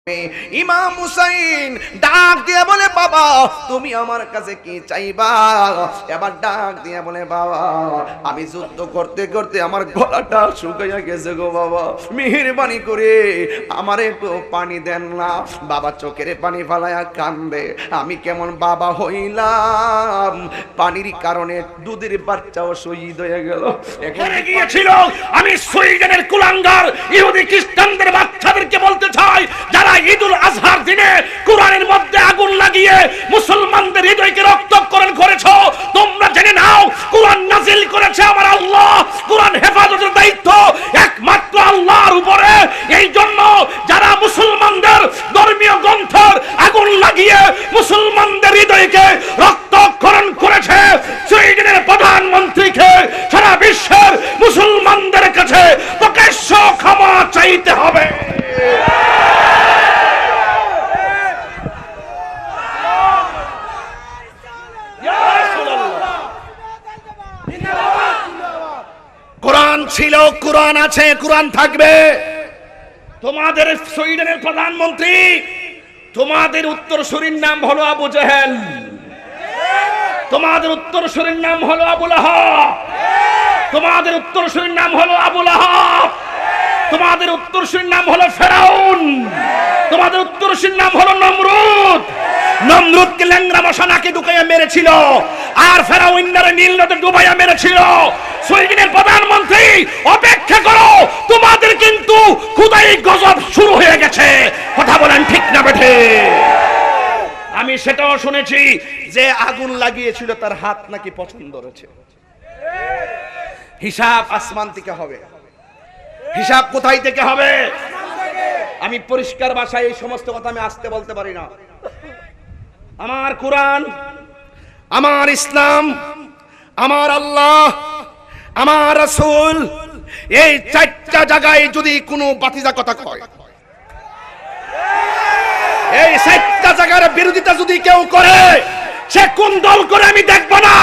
ইমাম হুসাইন ডাক দিয়ে বলে, বাবা তুমি আমার কাছে কি চাইবা? এবার ডাক দিয়ে বলে, বাবা আমি যুদ্ধ করতে করতে আমার গলাটা শুকিয়ে গেছে গো বাবা, মেহেরবানি করে আমারে একটু পানি দেন না। বাবা চোখের পানি ফালায়া কান্দে। আমি কেমন বাবা হইলাম, পানির কারণে দুধের বাচ্চাও শহীদ হয়ে গেল। এখানে গিয়েছিল আমি সুইডেনের কুলাঙ্গার ইহুদি খ্রিস্টানদের বাচ্চাদেরকে বলতে চাই, যারা ঈদুল আজহার দিনে কোরআনের মধ্যে আগুন লাগিয়ে মুসলমানদের হৃদয়কে রক্তক্ষরণ করেছো, তোমরা জেনে নাও কোরআন নাজিল করেছে আমার আল্লাহ। কোরআন হেফাজতের দায়িত্ব একমাত্র আল্লাহর উপরে। এই জন্য যারা মুসলমানদের ধর্মীয় গ্রন্থের আগুন লাগিয়ে মুসলমানদের হৃদয়কে রক্তক্ষরণ করেছে, সুইডেনের প্রধানমন্ত্রীকে সারা বিশ্বের মুসলমানদের কাছে প্রকাশ্য ক্ষমা চাইতে হবে। কোরআন ছিল, কোরআন আছে, কোরআন থাকবে। তোমাদের সুইডেনের প্রধানমন্ত্রী, তোমাদের উত্তরসূরির নাম হলো আবু জেহেল, তোমাদের উত্তরসূরির নাম হলো আবু লাহাব, তোমাদের উত্তরসূরির নাম হলো আবু লাহাব, তোমাদের উত্তরসূরির নাম হলো ফেরাউন, তোমাদের উত্তরসূরির নাম হলো নমরুদ। নমরুদকে ল্যাংড়া মশা নাকে ঢুকাইয়া মেরেছিল, আর ফেরাউনরে নীল নদে ডুবাইয়া মেরেছিল। সুইডেনের প্রধানমন্ত্রী অপেক্ষা করো, তোমাদের কিন্তু খুদাই গজব শুরু হয়ে গেছে। কথা বলেন ঠিক না বেঠে? আমি সেটাও শুনেছি যে আগুন লাগিয়েছিল তার হাত নাকি পছন্দ হয়েছে। হিসাব আসমান থেকে হবে। হিসাব কোথায় থেকে হবে? আমি পরিষ্কার ভাষায় এই সমস্ত কথা আমি আসতে বলতে পারি না। আমার কোরআন, আমার ইসলাম, আমার আল্লাহ, আমার রাসূল, এই চারটা জায়গায় যদি কোনো বাতিজা কথা কয়, এই চারটা জায়গার বিরোধিতা যদি কেউ করে, সে কোন দল করে আমি দেখব না,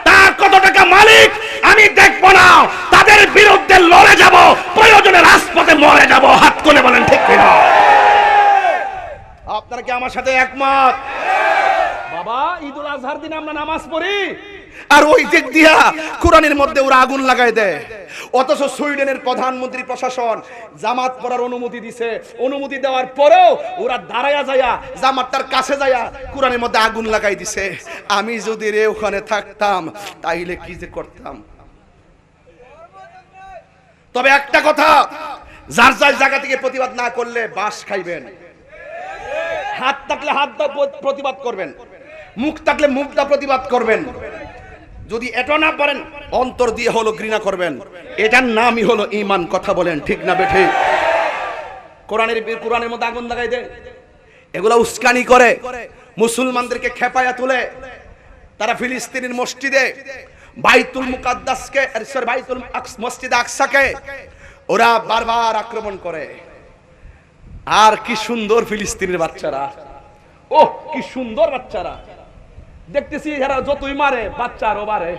তার কত টাকা মালিক আমি দেখব না, তাদের বিরুদ্ধে লড়ে যাব, প্রয়োজনে রাজপথে মরে যাব। হাত তুলে বলেন ঠিক কিনা? আপনারা কি আমার সাথে একমত? বাবা ঈদুল আজহার দিন আমরা নামাজ পড়ি, আর ওই দিক দিয়া কোরআনের মধ্যে ওরা আগুন লাগাই দেয়। অথচ সুইডেনের প্রধানমন্ত্রী প্রশাসন জামাত পড়ার অনুমতি দিছে, অনুমতি দেওয়ার পরেও ওরা দাঁড়ায়া যায়া জামাতটার কাছে যায়া কোরআনের মধ্যে আগুন লাগাই দিছে। আমি যদি রে ওখানে থাকতাম তাইলে কি যে করতাম। তবে একটা কথা, যার যার জায়গা থেকে প্রতিবাদ না করলে বাস খাইবেন। হাত থাকলে হাত দা প্রতিবাদ করবেন, মুখ থাকলে মুখ দা প্রতিবাদ করবেন। যদি এটা না পারেন অন্তর দিয়ে হলো ঘৃণা করবেন। এটার নামই হলো ঈমান। কথা বলেন ঠিক না বেঠে? কোরআনের মধ্যে আগুন লাগাই দেয়, এগুলা উস্কানি করে, মুসলমানদেরকে খেপায়া তুলে। তারা ফিলিস্তিনের মসজিদে বাইতুল মুকাদ্দাসকে, বাইতুল মসজিদ আকসাকে ওরা বারবার আক্রমণ করে। আর কি সুন্দর ফিলিস্তিনের বাচ্চারা, ওহ কি সুন্দর বাচ্চারা দেখতেছি, এরা যতই মারে বাচ্চা আরো বাড়ে,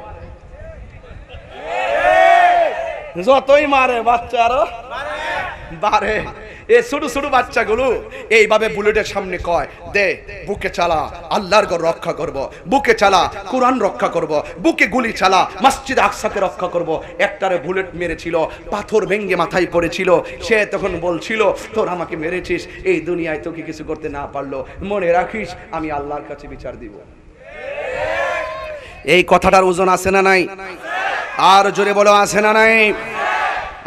যতই মারে বাচ্চা আরো বাড়ে। এই ছোট ছোট বাচ্চাগুলো এইভাবে বুলেটের সামনে কয়, দে বুকে চালা, আল্লাহর ঘর রক্ষা করব, বুকে চালা, কোরআন রক্ষা করব, বুকে গুলি চালা, মসজিদ আকসাকে রক্ষা করব। একটারে বুলেট মেরেছিল, পাথর ভেঙে মাথায় পড়েছিল। সে তখন বলছিল, তোর আমাকে মেরেছিস, এই দুনিয়ায় তোকে কিছু করতে না পারলো, মনে রাখিস আমি আল্লাহর কাছে বিচার দিব। এই কথাটার ওজন আছে না নাই? আর জোরে বলো আছে না নাই?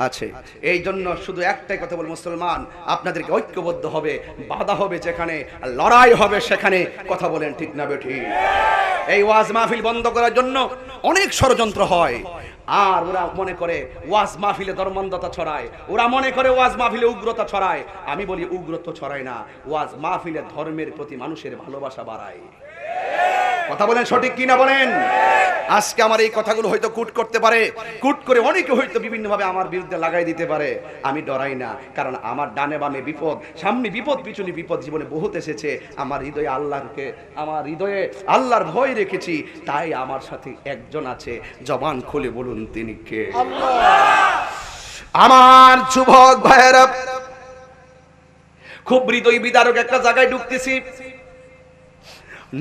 আছে। এই জন্য শুধু একটাই কথা বল, মুসলমান আপনাদেরকে ঐক্যবদ্ধ হবে, বাধা হবে যেখানে, লড়াই হবে সেখানে। কথা বলেন ঠিক না বেঠি? এই ওয়াজ মাহফিল বন্ধ করার জন্য অনেক ষড়যন্ত্র হয়, আর ওরা মনে করে ওয়াজ মাহফিলে ধর্মান্ধতা ছড়ায়, ওরা মনে করে ওয়াজ মাহফিলে উগ্রতা ছড়ায়। আমি বলি উগ্রতা ছড়ায় না, ওয়াজ মাহফিলে ধর্মের প্রতি মানুষের ভালোবাসা বাড়ায়। কথা বলেন সঠিক কিনা বলেন? আজকে আমার এই কথাগুলো হয়তো কুট করতে পারে, কুট করে অনেকে হয়তো বিভিন্ন ভাবে আমার বিরুদ্ধে লাগাই দিতে পারে। আমি ডরাই না, কারণ আমার ডানে বামে বিপদ, সামনে বিপদ, পিছনে বিপদ জীবনে বহুত এসেছে। আমার হৃদয়ে আল্লাহর ভয় রেখেছি, তাই আমার সাথে একজন আছে, জবান খুলে বলুন তিনি কে? আল্লাহ। আমার যুবক ভাইয়েরা, খুব হৃদয় বিদারক একটা জায়গায় ঢুকতেছি।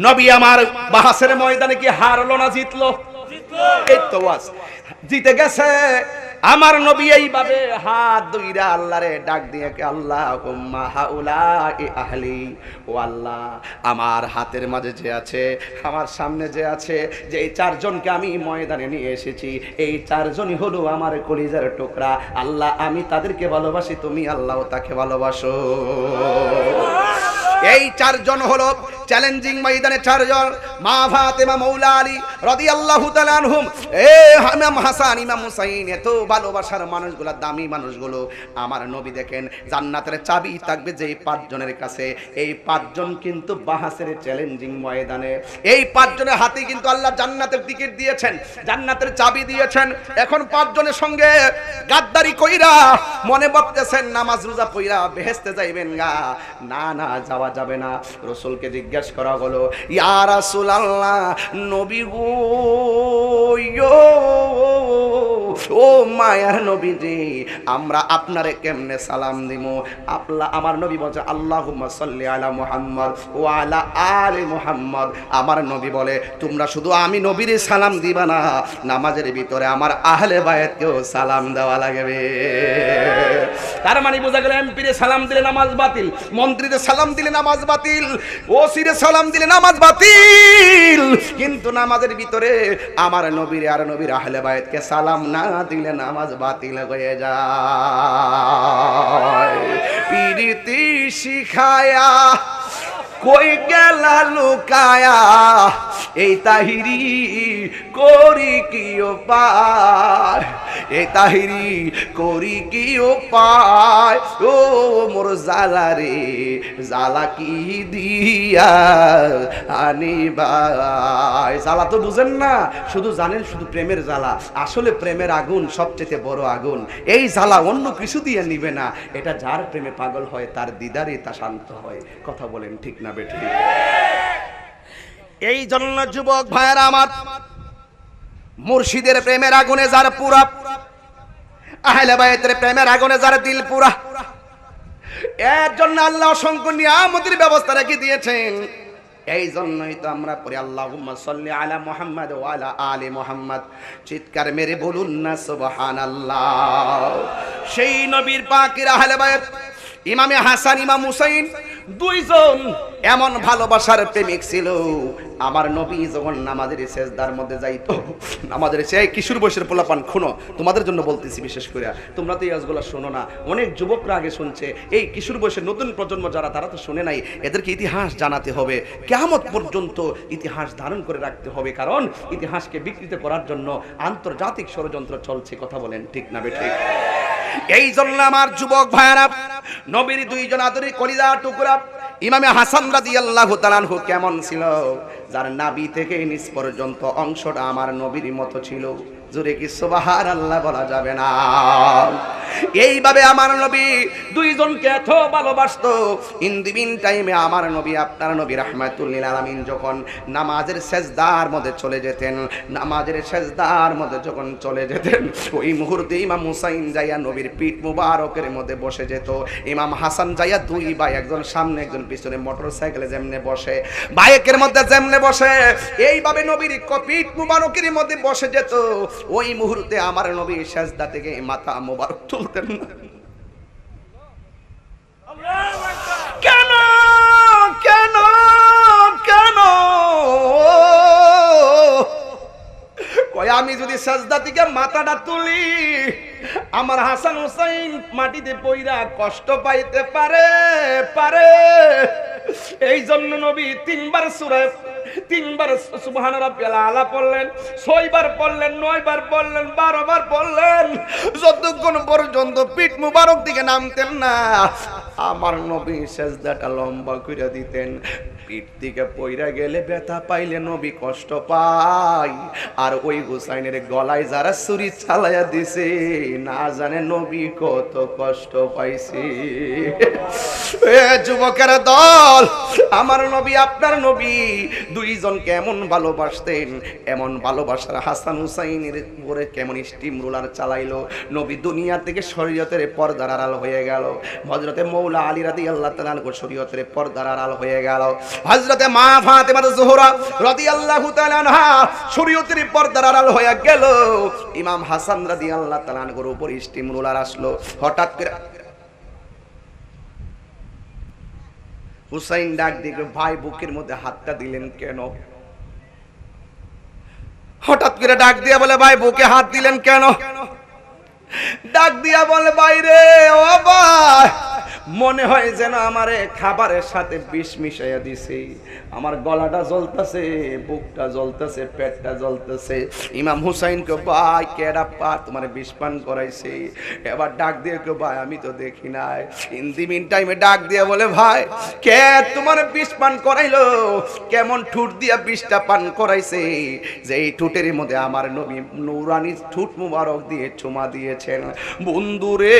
নবী আমার বাহাসের ময়দানে কি হারলো না জিতলো? এই তো ওয়াজ জিতে গেছে। আমার নবী এইভাবে হাত দুইরা আল্লাহরে ডাক দিয়ে কে আল্লাহুম্মা হাউলাই আহলি, ও আল্লাহ আমার হাতের মাঝে যে আছে, আমার সামনে যে আছে, যে এই চারজনকে আমি ময়দানে নিয়ে এসেছি, এই চারজনই হলো আমার কলিজার টুকরা। আল্লাহ আমি তাদেরকে ভালোবাসি, তুমি আল্লাহ তাকে ভালোবাসো। এই চারজন হলো চ্যালেঞ্জিং ময়দানে চারজন। মা ফাতেমা মৌলা আলী রাদিয়াল্লাহু তাআলা আনহুম, ইমাম হাসান, ইমাম হুসাইন, এত ভালোবাসার মানুষগুলো, দামি মানুষগুলো। আমার নবী দেখেন জান্নাতের চাবি থাকবে যে পাঁচজনের কাছে। এই পাঁচজন কিন্তু বাহাসের চ্যালেঞ্জিং ময়দানে, এই পাঁচজনের হাতে কিন্তু আল্লাহ জান্নাতের টিকিট দিয়েছেন, জান্নাতের চাবি দিয়েছেন। এখন পাঁচজনের সঙ্গে গাদ্দারি কইরা মনে ভাবতেছেন নামাজ রোজা পইরা বেহেশতে যাইবেন গা। না না, যাওয়া যাবে না। রাসূলকে জিজ্ঞেস করা হলো, ইয়া রাসূলুল্লাহ, নবী গো, ও মায়ার নবীজি, আমরা আপনারে কেমনে সালাম দিব? আমার নবী বলছে আল্লাহুম্মা সাল্লি আলা মুহাম্মদ ওয়া আলা আলি মুহাম্মদ। আমার নবী বলে তোমরা শুধু আমি নবীরে সালাম দিবা না, নামাজের ভিতরে আমার আহলে বায়াতকেও সালাম দেওয়া লাগবে। তার মানে বোঝা গেল এমপিরে সালাম দিলে নামাজ বাতিল, মন্ত্রীদের সালাম দিলে নামাজ বাতিল, ওসিরে সালাম দিলে নামাজ বাতিল, কিন্তু নামাজের ভিতরে আমার নবীর আর নবীর আহলে বায়াতকে সালাম না দিলে নামাজ বাতিল হয়ে যায়। পিরিতি শিখায়া কই গেলা লুকায়া, এই তাহিরি করি কি উপায়, এই তাহিরি করি কি উপায়, ও মোর জালা রে জালা কি দিয়া আনিবাই। জালা তো বুঝেন না, শুধু জানেন শুধু প্রেমের জ্বালা। আসলে প্রেমের আগুন সবচেয়ে বড় আগুন। এই জ্বালা অন্য কিছু দিয়ে নিবে না। এটা যার প্রেমে পাগল হয় তার দিদারে তা শান্ত হয়। কথা বলেন ঠিক না বেঠিক? এই জন্য যুবক ভাইরা আমার, মুর্শিদের প্রেমের আগুনে যার পুরা, আহলে বায়াতের প্রেমের আগুনে যার দিল পুরা, এর জন্য আল্লাহ অসংখ্য নিয়ামতের ব্যবস্থা রেখে দিয়েছেন। এই জন্যই তো আমরা পড়ি আল্লাহুম্মা সাল্লি আলা মুহাম্মাদ ওয়া আলা আলি মুহাম্মাদ। চিৎকার মেরে বলুন না সুবহানাল্লাহ। সেই নবীর পাকের আহলে বায়াত ইমামে হাসান, ইমাম হুসাইন দুইজন এমন ভালোবাসার প্রেমিক ছিল। আমার নবী যখন নামাজের সেজদার মধ্যে যাইতো, নামাজের সেই কিশোর বয়সের পোলাপান, খুনো তোমাদের জন্য বলতেছি বিশেষ করে, তোমরা তো এই আজগুলো শোনো না, অনেক যুবকরা আগে শুনছে। এই কিশোর বয়সের নতুন প্রজন্ম যারা, তারা তো শুনে নাই। এদেরকে ইতিহাস জানাতে হবে, কিয়ামত পর্যন্ত ইতিহাস ধারণ করে রাখতে হবে, কারণ ইতিহাসকে বিকৃত করার জন্য আন্তর্জাতিক ষড়যন্ত্র চলছে। কথা বলেন ঠিক না বেঠিক? এই জন্য আমার যুবক ভাইরা, নবীর দুইজন আদরি কলিজার টুকরা ইমামে হাসান রাদিয়াল্লাহু তাআলা আনহু কেমন ছিল? যার নাভি থেকে নিচ পর্যন্ত অংশটা আমার নবীর মতো ছিল। জোরে কি সুবহানাল্লাহ বলা যাবে না? এইভাবে আমার নবী দুইজনকে এত ভালোবাসতো। ইন দি মিন টাইমে আমার নবী, আপনার নবী রাহমাতুল লিল আলামিন যখন নামাজের সেজদার মধ্যে চলে যেতেন, নামাজের সেজদার মধ্যে যখন চলে যেতেন, ওই মুহূর্তে ইমাম হুসাইন যাইয়া নবীর পিঠ মুবারকের মধ্যে বসে যেত। ইমাম হাসান যাইয়া দুই ভাই, একজন সামনে একজন পিছনে, মোটরসাইকেলে যেমনে বসে, বাইকের মধ্যে যেমনে বসে, এইভাবে নবীর পিঠ মুবারকের মধ্যে বসে যেত। ওই মুহূর্তে আমার নবী সেজদা থেকে মাথা মুবারক তুলতেন না। কেন কেন কেন? কয় আমি যদি সেজদা থেকে মাথাটা তুলি, আমার হাসান হুসাইন মাটিতে পইরা কষ্ট পাইতে পারে। এই জন্য নবী তিনবার সুবহান রাব্বিয়াল আলা পড়লেন, 6 বার পড়লেন, 9 বার পড়লেন, 12 বার পড়লেন, যতক্ষণ পর্যন্ত পিঠ মুবারক দিকে নামতেন না। আমার নবী সেজদাটা লম্বা করে দিতেন। পিঠ দিকে পইরা গেলে ব্যথা পাইলে নবী কষ্ট পায়। আর ওই হুসাইনের গলায় যারা ছুরি চালাইয়া দিছে, না জানে নবী কত কষ্ট পাইছে। এ যুবকের দল, আমার নবী আপনার নবী দুইজন কেমন ভালোবাসতেন, এমন ভালোবাসার হাসান হুসাইনের উপরে কেমন স্টিম রোলার চালাইলো। নবী দুনিয়া থেকে শরীয়তের পর্দার আড়াল হয়ে গেল। হযরতে মৌলা আলী রাদিয়াল্লাহু তাআলা আনহু শরীয়তের পর্দার আড়াল হয়ে গেল। হযরতে মা ফাতেমা জোহরা রাদিয়াল্লাহু তাআলা আনহা শরীয়তের পর্দার আড়াল হয়ে গেল। ইমাম হাসান রাদিয়াল্লাহু তাআলা আনহুর উপর স্টিম রোলার আসলো। হঠাৎ করে হুসাইন ডাক দিয়ে ভাই বুকের মধ্যে হাতটা দিলেন কেন? হঠাৎ করে ডাক দিয়া বলে ভাই বুকে হাত দিলেন কেন? ডাক দিয়া বলে বাইরে ও ভাই, মনে হয় যেন আমারে খাবারের সাথে বিষ মিশাইয়া দিছে। আমার গলাটা জ্বলতেছে, বুকটা জ্বলতেছে, পেটটা জ্বলতেছে। ইমাম হুসাইন কে ভাই কেডা পা তোমার বিষ পান করাইছে? এবার ডাক দিয়ে কে ভাই আমি তো দেখি নাই। ইন দি মিন টাইমে ডাক দিয়ে বলে ভাই কে তোমার বিষ পান করাইলো? কেমন ঠুট দিয়া বিষটা পান করাইছে যে এই ঠুটের মধ্যে আমার নবী নূরানি ঠুট মুবারক দিয়ে চুমা দিয়েছেন। বন্ধুরে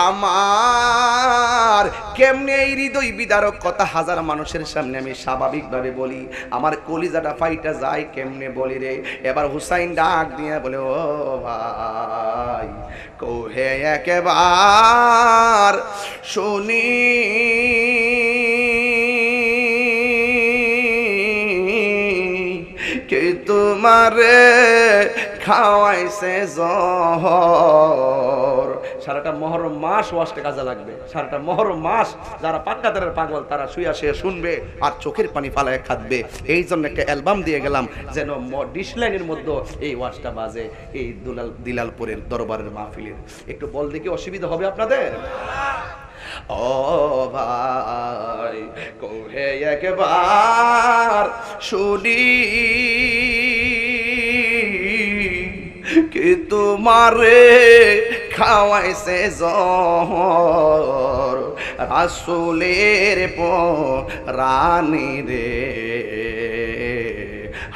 আমার কেমনে এই হৃদয় বিদারক কথা হাজার মানুষের সামনে আমি স্বাভাবিকভাবে বলি, আমার কলিজাটা ফাইটা যায় কেমনে বলি রে। এবার হুসাইন ডাক দিয়ে বলে ও ভাই কোহে একবার শুনি কে তোমারে খাওয়াইছে জহর। সারাটা মহরম মাস ওয়াজটা কাজে লাগবে। সারাটা মহরম মাস যারা পাক্কাদারের পাগল তারা শুয়া শুয়ে শুনবে আর চোখের পানি ফালায় খাদবে। এই জন্য একটা অ্যালবাম দিয়ে গেলাম যেন ডিসলাইনের মধ্যে এই ওয়াজটা বাজে এই দিলালপুরের দরবারের মাহফিলের। একটু বল দেখি অসুবিধা হবে আপনাদের? ও ভাই কোহে একবার শুনি কি তোমারে খাওয়াইছে জহর রাসূলের রানী রে।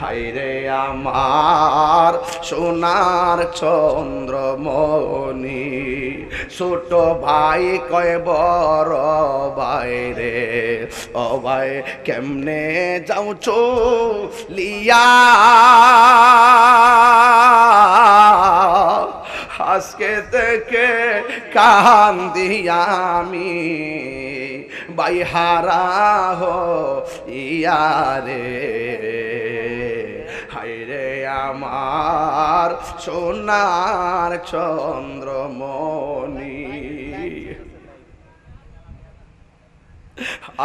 হায়রে আমার সোনার চন্দ্রমণি, ছোট ভাই কয় বড় ভাই রে। ও ভাই কেমনে যাও চলিয়া আজকে থেকে কান্দি আমি ভাই হারা হো ইয়ারে। হায়রে আমার সোনার চন্দ্রমণি।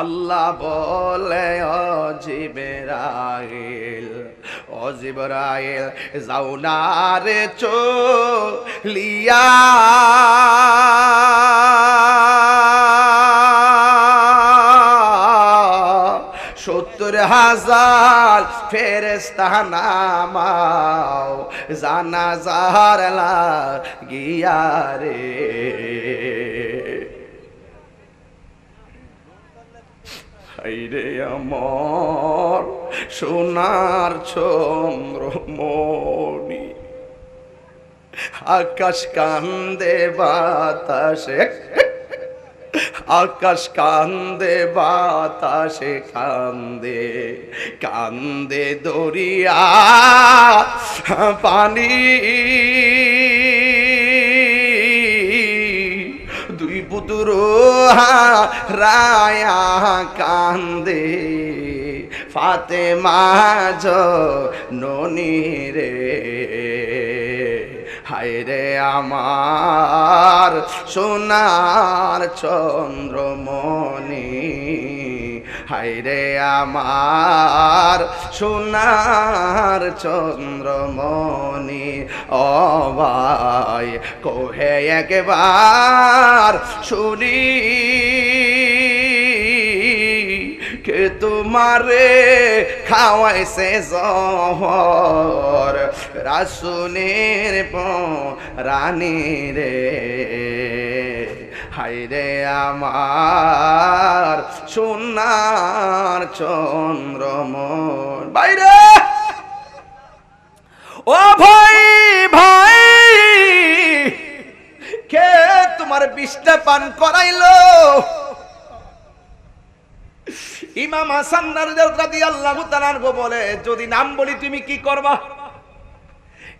আল্লাহ বলে ও জিবরাইল যাও না রে চলিয়া সত্তর হাজার ফেরেশতা নামাও জানাজার লাগিয়া রে। হায়রে আমার সোনার চন্দ্রমণি, আকাশ কান্দে বাতাসে, আকাশ কান্দে বাতাসে কান্দে, কান্দে দরিয়া পানি। দুই পুত্র রায়া কান্দে ফাতেমা জননী রে। হায়রে আমার সোনার চন্দ্রমণি, হায়রে আমার সোনার চন্দ্রমণি। ও ভাই কোহে একবার শুনি কে তোমারে খাওয়াইছে জহর রাসূলের রানী রে। হায়রে আমার সোনার চন্দ্রমণি। বাইরে ও ভাই ভাই কে তোমার বিষটা পান করাইলো? ইমাম হাসান রাদিয়াল্লাহু তাআলা আনহু বলে, যদি নাম বলি তুমি কি করবা?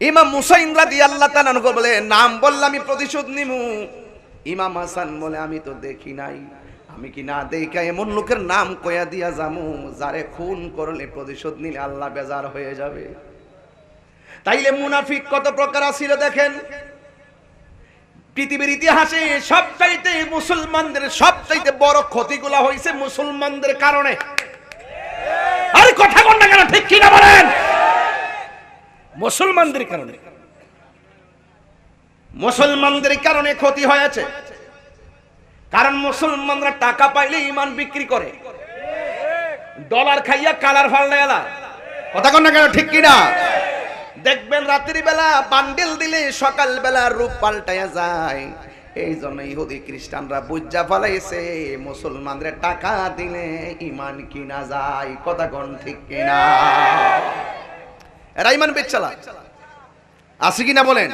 ইমাম হুসাইন রাদিয়াল্লাহু তাআলা আনহু বলে, নাম বললে আমি প্রতিশোধ নিমু। ইমাম হাসান বলে, আমি তো দেখি নাই, আমি কি না দেখা এমন লোকের নাম কয়া দিয়া যামু যারে খুন করলে প্রতিশোধ নিলে আল্লাহ বেজার হয়ে যাবে। তাইলে মুনাফিক কত প্রকার ছিল দেখেন। পৃথিবীর ইতিহাসে সবচাইতে মুসলমানদের সবচাইতে বড় ক্ষতিগুলো হয়েছে মুসলমানদের কারণে। আরে কথা বল না কেন, ঠিক কি না বলেন? মুসলমানদের কারণে, মুসলমানদের কারণে ক্ষতি হয়েছে। কারণ মুসলমানরা টাকা পাইলে ইমান বিক্রি করে, ডলার খাইয়া কালার ফাল্লা। কথা কন না কেন, ঠিক কি না? দেখবেন রাত্রি বেলা বান্ডেল দিলে সকাল বেলা রূপ পাল্টাইয়া যায়। এই জন্য ইহুদি খ্রিস্টানরা বুঝা ফেলাইছে মুসলমানদের টাকা দিলে ইমান কিনা যায়। কথা কন ঠিক কিনা? এরা ইমান বেচালা আছে কিনা বলেন?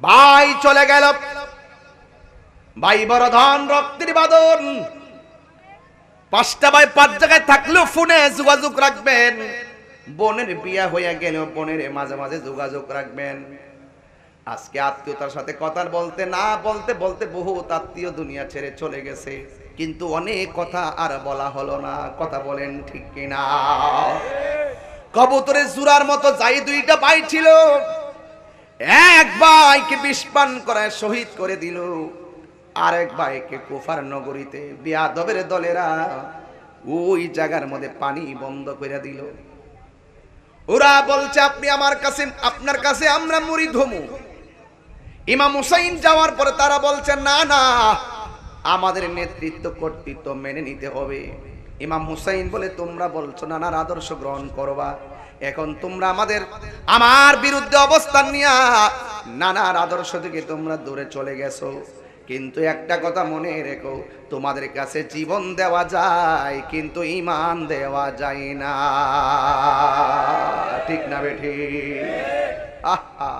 ভাই চলে গেল, ভাই বড় ধন রক্তের বাঁধন। 5টা ভাই 5 জায়গায় থাকলেও ফোনে যোগাযোগ রাখবেন। বোনের বিয়া হইয়া গেল, বোনের মাঝে মাঝে যোগাযোগ রাখবেন। আজকে আত্মীয়তার সাথে কথা বলতে না বলতে বলতে বহুত আত্মীয় দুনিয়া ছেড়ে চলে গেছে, কিন্তু অনেক কথা আর বলা হলো না। কথা বলেন ঠিক কিনা? কবুতরের জুরার মতো যাই 2টা ভাই ছিল, এক ভাইকে বিষ পান করায় শহীদ করে দিল, আরেক ভাইকে কুফার নগরীতে বিয়াদবের দলেরা ওই জায়গার মধ্যে পানি বন্ধ করে দিল। ওরা বলছে, আপনি আমার কাছে, আপনার কাছে আমরা মুরিদ হমু। ইমাম হুসাইন যাওয়ার পরে তারা বলছে, না না, আমাদের নেতৃত্ব কর্তৃত্ব মেনে নিতে হবে। ইমাম হুসাইন বলে, তোমরা বলছো নানার আদর্শ গ্রহণ করবা, এখন তোমরা আমার বিরুদ্ধে অবস্থান নিয়া নানার আদর্শ থেকে তোমরা দূরে চলে গেছো। কিন্তু একটা কথা মনে রেখো, তোমাদের কাছে জীবন দেওয়া যায় কিন্তু ঈমান দেওয়া যায় না। ঠিক না বেঠি? আহা,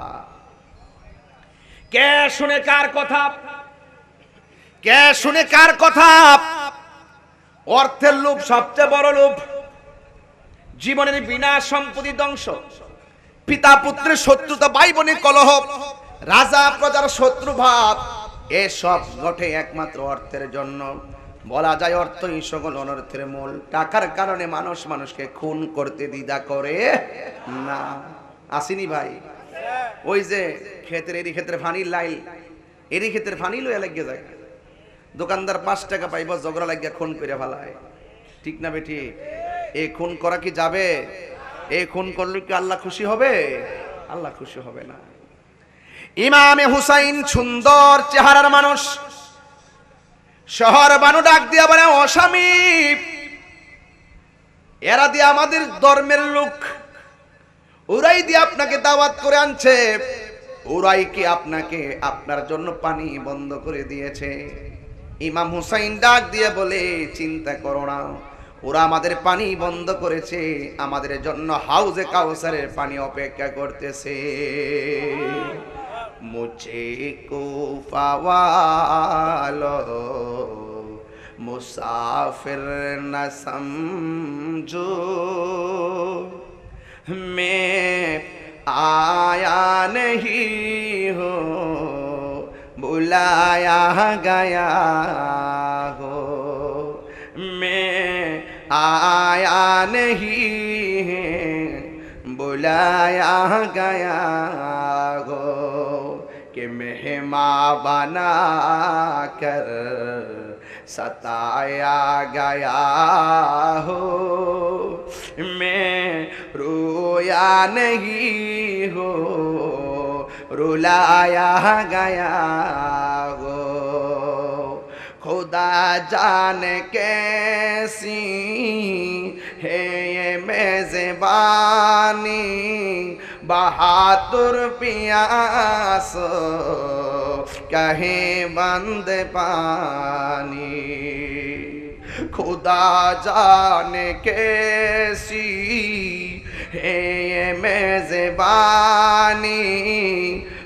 কে শুনে কার কথা? কে শুনে কার কথা? অর্থের লোভ সবচেয়ে বড় লোভ, জীবনের বিনাশ, সম্পত্তি ধ্বংস, পিতা পুত্রের শত্রুতা, ভাই বোনের কলহ, রাজা প্রজার শত্রু ভাব, এসব ঘটে একমাত্র অর্থের জন্য। বলা যায় অর্থই সকল অনর্থের মূল। টাকার কারণে মানুষ মানুষকে খুন করতে দ্বিধা করে না। আসেনি ভাই? ওই যে ক্ষেতের এরি ক্ষেত্রে ফানির লাইল, এরি ক্ষেত্রে ফানি লইয়া লাগিয়ে যায়, দোকানদার 5 টাকা পাইব, ঝগড়া লাগিয়া খুন করে ফেলায়। ঠিক না বেটি? এই খুন করা কি যাবে? এই খুন করলে কি আল্লাহ খুশি হবে? আল্লাহ খুশি হবে না। ইমামে হুসাইন সুন্দর চেহারার মানুষ, শহর বানু ডাক দিয়া বলে, অস্বামী, এরা দিয়ে আমাদের ধর্মের লোক, ওরাই দিয়ে আপনাকে দাওয়াত করে আনছে, ওরাই কি আপনাকে আপনার জন্য পানি বন্ধ করে দিয়েছে? ইমাম হুসাইন ডাক দিয়ে বলে, চিন্তা করো না, ওরা আমাদের পানি বন্ধ করেছে, আমাদের জন্য হাউজে কাউসারের পানি অপেক্ষা করতেছে। মুঝে কুফা ওয়ালো মুসাফির না সমঝো, मैं आया नहीं हूँ बुलाया गया हो, मैं आया नहीं बुलाया गया हो, कि मेहमान बना कर सताया गया हो, मैं रोया नहीं हो रुलाया गया हो, खुदा जाने कैसी है ये मेज़बानी, बहादुर पियास कहे बंद पानी, खुदा जाने कैसी है ये मेज़बानी,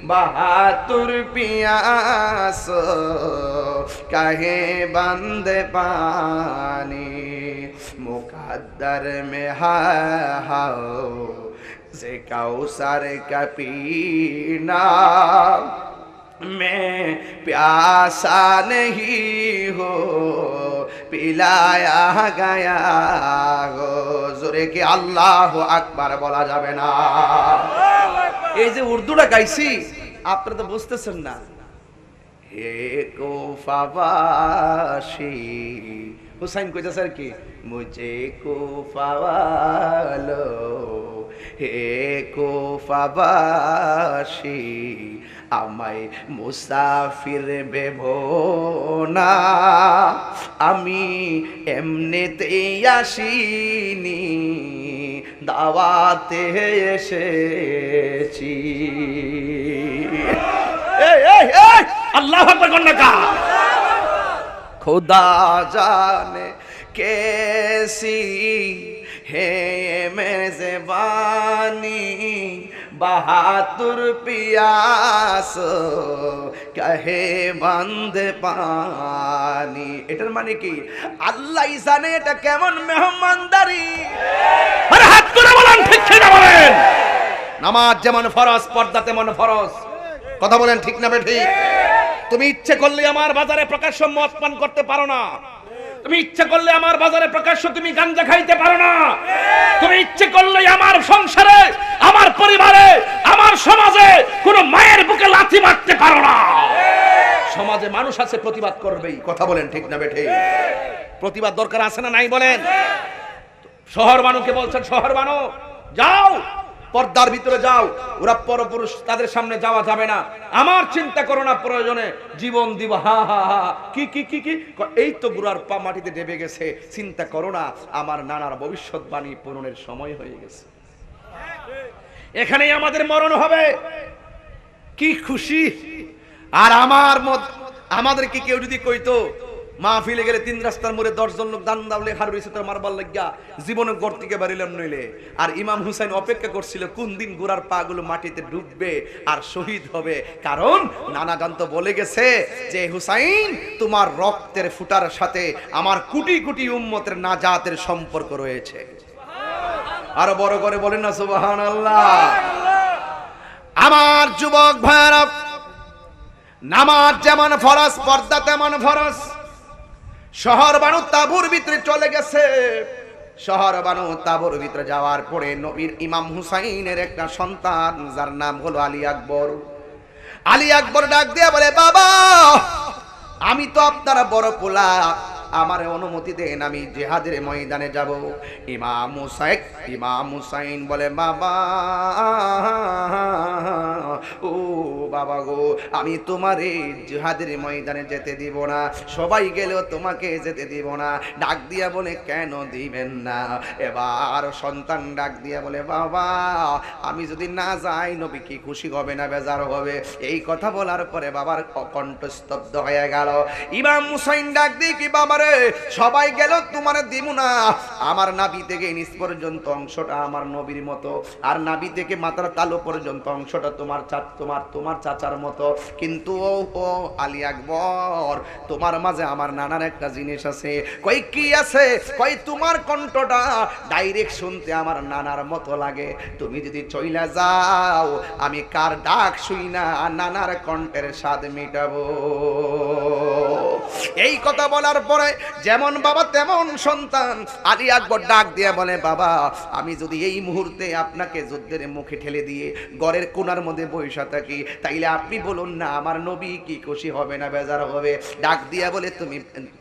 बहादुर पियास कहे बंद पानी मुकद्दर में हाओ से कौसर का पीना मैं प्यासा नहीं हो पिलाया गया गो जोरे के अल्लाह আকবার বলা যাবে না। এই যে উর্দুটা গাইছি আপনারা তো বুঝতেছেন না। হে কোফাবাসী হুসাইন কইতাছে আর কি মুঝে কোফাওয়ালো হে কোফাবাসী আমায় মুসাফির ভেবো না আমি এমনিতেই আসিনি দাওয়াতে এসেছি। আল্লাহু আকবার গন্ডকা खुदा जाने कैसी है मेज़बानी बहादुर पियास कहे बंद पानी। এটার মানে কি আল্লাহই জানে এটা কেমন মেহমানদারি। আরে হাত করে বলেন ঠিক ঠিক না বলেন। নামাজ যেমন ফরজ পর্দা তেমন ফরজ। কথা বলেন ঠিক না বেঠিক? তুমি ইচ্ছে করলে আমার বাজারে প্রকাশ্য মদ পান করতে পারো না। তুমি ইচ্ছে করলে আমার বাজারে প্রকাশ্য তুমি গাঞ্জা খাইতে পারো না। তুমি ইচ্ছে করলে আমার সংসারে আমার পরিবারে আমার সমাজে কোনো মায়ের বুকে লাথি মারতে পারো না। সমাজে মানুষ আছে প্রতিবাদ করবেই। কথা বলেন ঠিক না বেঠিক? প্রতিবাদ দরকার আছে না নাই বলেন? শহর বানুকে বলছেন শহর বানু যাও পর্দার ভিতরে যাও, ওরা পরপুরুষ তাদের সামনে যাওয়া যাবে না। আমার চিন্তা করো না প্রয়োজনে জীবন দিব। হা হা হা কি কি কি কি এই তো গুড়ার পা মাটিতে ডেবে গেছে। চিন্তা করো না আমার নানার ভবিষ্যৎবাণী পূরণের সময় হয়ে গেছে। এখানেই আমাদের মরণ হবে। কি খুশি। আর আমাদেরকে কেউ যদি কইতো মাহফিলে গেলে 3 রাস্তার মোড়ে 10 জন লোক দান দাওলে হার রইছে তোর মারবার লাগিয়া জীবনে ঘর থেকে বাড়িলাম নইলে। আর ইমাম হুসাইন অপেক্ষা করছিল কোন দিন গোড়ার পা গুলো মাটিতে ডুববে আর শহীদ হবে। কারণ নানা জানতো বলে গেছে যে হুসাইন তোমার রক্তের ফুটার সাথে আমার কোটি কোটি উম্মতের নাজাতের সম্পর্ক রয়েছে। আরো বড় করে বলেন না সুবহানাল্লাহ। আমার যুবক ভাইরা নামাজ যেমন ফরজ পর্দা তেমন ফরজ। শহর বানু তাবুর ভিতরে চলে গেছে। শহর বানু তাবুর ভিতরে যাওয়ার পরে নবীর ইমাম হুসাইনের একটা সন্তান যার নাম হলো আলী আকবর। আলী আকবর ডাক দিয়ে বলে বাবা আমি তো আপনারা বড় পোলা, আমার অনুমতি দেন আমি জিহাদের ময়দানে যাব। ইমাম হুসাইন বলে বাবা ও বাবা গো আমি তোমারে জিহাদের ময়দানে যেতে দিব না, সবাই গেলেও তোমাকে যেতে দিব না। ডাক দিয়া বলে কেন দিবেন না? এবার সন্তান ডাক দিয়া বলে বাবা আমি যদি না যাই নবী কি খুশি হবে না বেজার হবে? এই কথা বলার পরে বাবার কণ্ঠ স্তব্ধ হয়ে গেল। ইমাম হুসাইন ডাক দিয়ে কি বাবা রে সবাই গেল তোমার দিব না, আমার নাভি থেকে নিচ পর্যন্ত অংশটা আমার নবীর মতো, আর নাভি থেকে মাথার তালু পর্যন্ত অংশটা তোমার চাচার মতো। কিন্তু ও আলী আকবর তোমার মাঝে আমার নানার একটা জিনিস আছে। কই কি আছে? কই তোমার কণ্ঠটা ডাইরেক্ট শুনতে আমার নানার মতো লাগে। তুমি যদি চইলা যাও আমি কার ডাক শুই না নানার কণ্ঠের স্বাদ মিটাবো। এই কথা বলার পরে যেমন বাবা তেমন সন্তান। আলী আকবর ডাক দিয়ে বলে বাবা আমি যদি এই মুহূর্তে আপনাকে যুদ্ধের মুখে ঠেলে দিয়ে ঘরের কোণার মধ্যে বসে থাকি তাইলে আপনি বলুন না আমার নবী কি খুশি হবে না বেজার হবে? ডাক দিয়া বলে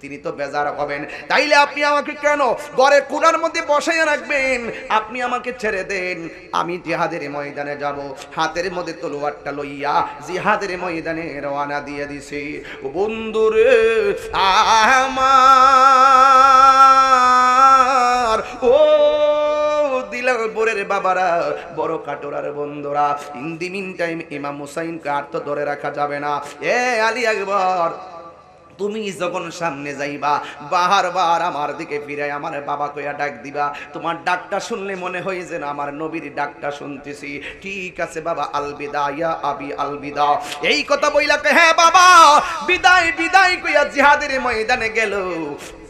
তিনি তো বেজার হবেন, তাইলে আপনি আমাকে কেন ঘরের কোণার মধ্যে বসাইয়া রাখবেন? আপনি আমাকে ছেড়ে দেন, আমি জিহাদের ময়দানে যাব। হাতের মধ্যে তলোয়ারটা লইয়া জিহাদের ময়দানে রওনা দিয়ে দিছি। বন্ধুরে আমার ও দিলাম বোরের বাবারা বড় কাটোরার বন্ধুরা, ইন দি মিন টাইম ইমাম হুসাইনকে আর তো ধরে রাখা যাবে না। এ আলী আকবর তুমি যখন সামনে যাইবা বারবার আমার দিকে ফিরে আমার বাবা কইয়া ডাক দিবা, তোমার ডাকটা শুনলে মনে হয় যেন আমার নবীর ডাকটা শুনতেছি। ঠিক আছে বাবা, আলবিদা ইয়া আবি আলবিদা। এই কথা বইলা কয় হ্যাঁ বাবা বিদায় বিদায় কইয়া জিহাদের ময়দানে গেল।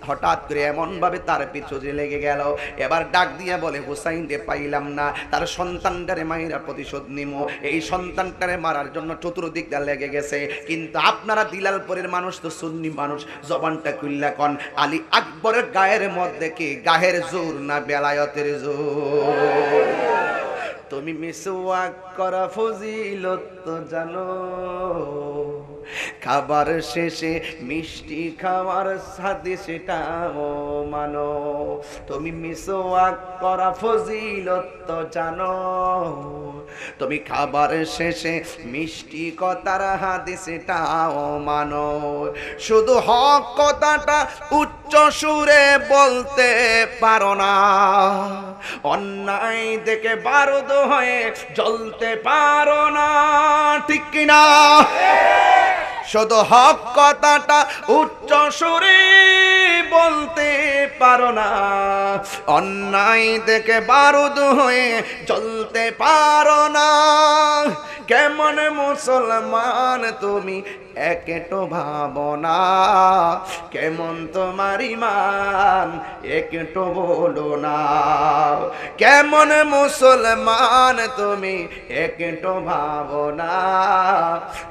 হঠাৎ করে এমন ভাবে তার পিছনে লেগে গেল। এবার ডাক দিয়া বলে হুসাইন রে পাইলাম না, তার সন্তানটারে মাইরা প্রতিশোধ নিমো। এই সন্তানটারে মারার জন্য চতুর্দিক দা লেগে গেছে। কিন্তু আপনারা দিলালপুরের মানুষ তো সুন্নি মানুষ, জবানটা খুললা কন আলী আকবরের গায়ের মধ্যে কি গায়ের জোর না বেলায়েতের জোর? তুমি মিসওয়াক করা ফজিলত তো জানো, খাবার শেষে মিষ্টি খাওয়ার সাথে সেটাও মানো। তুমি মিসওয়াক করা ফজিলত তো জানো, তুমি খাবার শেষে মিষ্টি কথার হাদিসটাও মানো। শুধু হক কথাটা উচ্চ সুরে বলতে পারো না, অন্যায় দেখে বারুদ হয়ে জ্বলতে পারো না, ঠিক কিনা? শুধু হক কথাটা উচ্চ সুরে বলতে পারো না, অন্যায় দেখে বারুদ হয়ে জ্বলতে পারো না। কেমন মুসলমান তুমি একটু ভাবনা, কেমন তোমার ইমান একটু বলো না। কেমন মুসলমান তুমি একটু ভাবনা,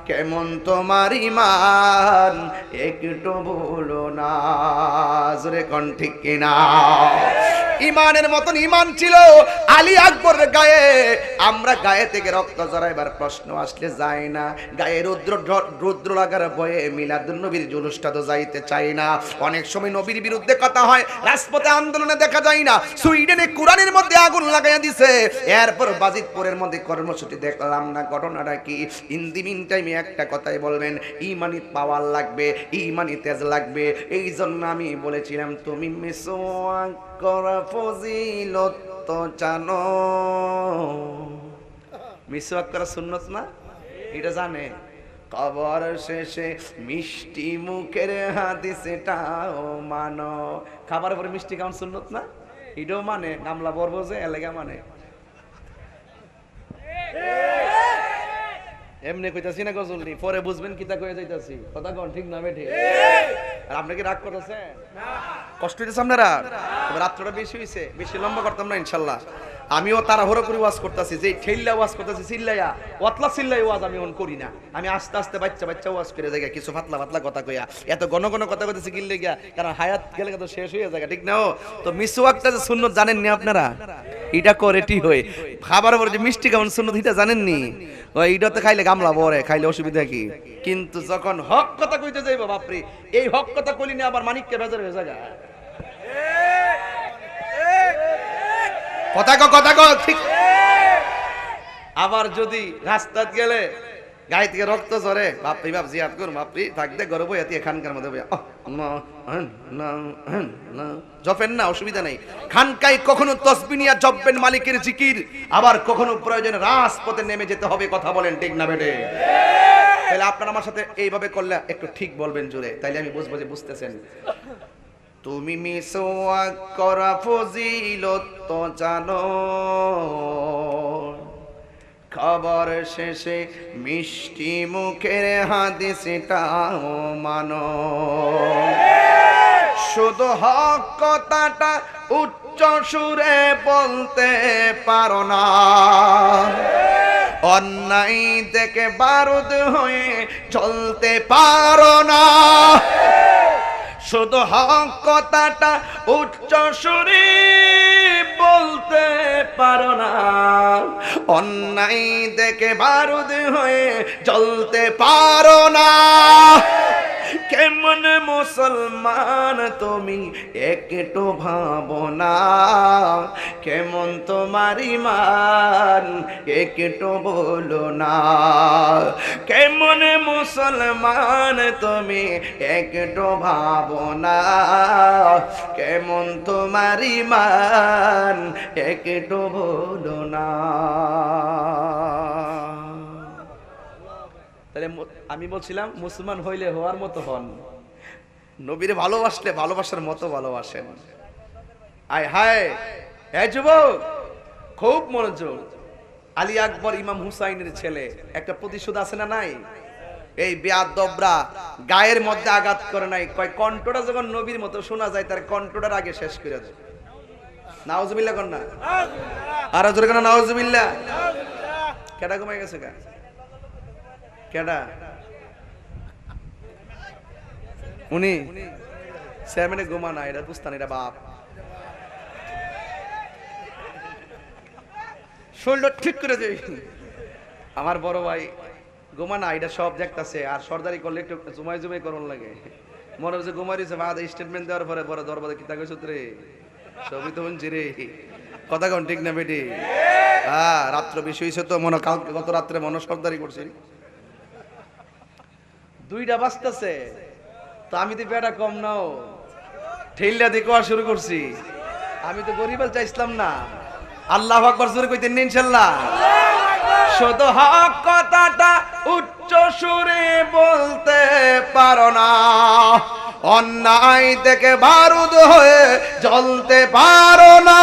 কেমন তোমার ইমান একটু বলো না। জোরে কোন ঠিক কিনা? ইমানের মতন ইমান ছিল আলী আকবরের গায়ে। আমরা গায়ে থেকে রক্ত জড়াইবার প্রশ্ন আসলে যায় না, গায়ে রুদ্র লাগার ভয়ে মিলাদুন নবীর জুলুসটা তো যাইতে চাই না। অনেক সময় নবীর বিরুদ্ধে কথা হয়, রাজপথে আন্দোলনে দেখা যায় না। সুইডেনে কোরআনের মধ্যে আগুন লাগাইয়া দিছে, এরপর বাজিতপুরের মধ্যে কর্মসূচি দেখলাম না। ঘটনাটা কি? ইন দি মিন টাইমে একটা কথাই বলবেন, ইমানি পাওয়ার লাগবে, ইমানি তেজ লাগবে। এই জন্য আমি বলেছিলাম তুমি মিসওয়াক করা ফজিলত তো জানো। মিসওয়াক করা সুন্নত না, এটা জানে? কবর শেষে মিষ্টি মুখের হাদিসটাও মানো। খাবার পরে মিষ্টি খাওয়ান সুন্নত না, এটাও মানে? গামলা বরবো যে এলাকা মানে এমনি কইতাছি না গজলনি, পরে বুঝবেন কিতা কয়ে যাইতাছি। কথা কোন ঠিক না বেঠে? আর আপনি কি রাগ করতেছেন? কষ্ট হইতেছে আপনারা? রাত্রটা বেশি হইছে, বেশি লম্বা করতাম না ইনশাল্লাহ। আমিও তাড়াহুড়ো করে ওয়াজ করতেছি, যে ঠেল্লা ওয়াজ করতেছি চিল্লাইয়া, ওয়াতলা চিল্লাই ওয়াজ আমি অন করি না। আমি আস্তে আস্তে বাচ্চা বাচ্চা ওয়াজ করে যাই, কিছু পাতলা পাতলা কথা কইয়া। এত ঘন ঘন কথা কইতেছি গিল্লে গিয়া, কারণ হায়াত গেলে তো শেষ হয়ে যায়, ঠিক না? তো মিসওয়াকটা যে সুন্নত জানেন নি আপনারা? এটা করে টি হই খাবার পরে যে মিষ্টি কেমন সুন্নত এটা জানেন নি? ওই এটা তো খাইলে গামলা বরে, খাইলে অসুবিধা কি? কিন্তু যখন হক কথা কইতে যাইব, বাপরে এই হক কথা কইলি না আবার মানিককে বেজার হয়ে যায়। কথা কো ঠিক। আবার যদি রাস্তাত গেলে গায়ে থেকে রক্ত ঝরে, বাপরি বাপ জিয়াদ করুন, বাপরি থাকতে গর্ব এতি এখানকার মধ্যে জপেন না, অসুবিধা নেই। খানকায় কখনো তসবিহ নিয়া জপবেন মালিকের জিকির, আবার কখনো প্রয়োজনে রাজপথে নেমে যেতে হবে। কথা বলেন ঠিক না বেটে? তাহলে আপনারা আমার সাথে এইভাবে করলে একটু ঠিক বলবেন জোরে, তাইলে আমি বুঝবো যে বুঝতেছেন। তুমি মিসওয়াক করা ফজিলত তো জানো, খাবার শেষে মিষ্টি মুখের হাদিসটাও মানো। শুধু হক কথাটা উচ্চ সুরে বলতে পারো না, অন্যায় দেখে বারুদ হয়ে চলতে পারো না। শুধু হক কথাটা উচ্চ সুরে বলতে পারো না, অন্যায় দেখে বারুদ হয়ে জ্বলতে পারো না। কেমন মুসলমান তুমি একটু ভাবনা, কেমন তোমার ইমান একটু বলো না। কেমন মুসলমান তুমি একটু ভাবনা, কেমন তোমার ইমান একটু বলো না। তাহলে আমি বলছিলাম মুসলমান হইলে হওয়ার মতো হন, নবীরে ভালোবাসলে ভালোবাসার মতো ভালোবাসেন। আয় হায়, এই যুবক খুব মনোযোগ। আলী আকবর ইমাম হুসাইনের ছেলে, একটা প্রতিশোধ আছে না নাই? এই বেয়াদবরা গায়ের মধ্যে আঘাত করে নাই, কয় কণ্ঠটা যখন নবীর মতো শোনা যায় তার কণ্ঠটার আগে শেষ করে দেয়। নাউজুবিল্লাহ কর না, আর জোরে কেন নাউজুবিল্লাহ। কেডা ঘুমাই গেছে গা? কেডা? উনি চেয়ারম্যানে ঘুমা না, এটা বুঝতান, এটা বাপ। শরীরটা ঠিক করে দেই। আমার বড় ভাই ঘুমা না, এটা সব দেখতেছে। আর সর্দারি করলে একটু জুমাই জুমাই করন লাগে, মনে হচ্ছে ঘুমাই দিয়েছে। বাদ স্টেটমেন্ট দেওয়ার পরে বড় দরবারে কি তাকে সূত্রে সবই তো শুনছি রে। কথা কোন ঠিক না বেটি? হ্যাঁ, রাত্র বেশি হয়েছে তো মনে, কালকে গত রাত্রে মনে সর্দারি করছি। 2টা বাজতেছে তো আমি তো বেটা কম নাও, ঠেললা দিয়ে কোয়া শুরু করছি। আমি তো গরিবাল চাইছিলাম না। আল্লাহু আকবার জোরে কইতেন না ইনশাআল্লাহ। শুধু হক কথাটা উচ্চ সুরে বলতে পারো না, অন্যায় থেকে বারুদ হয়ে জ্বলতে পারো না।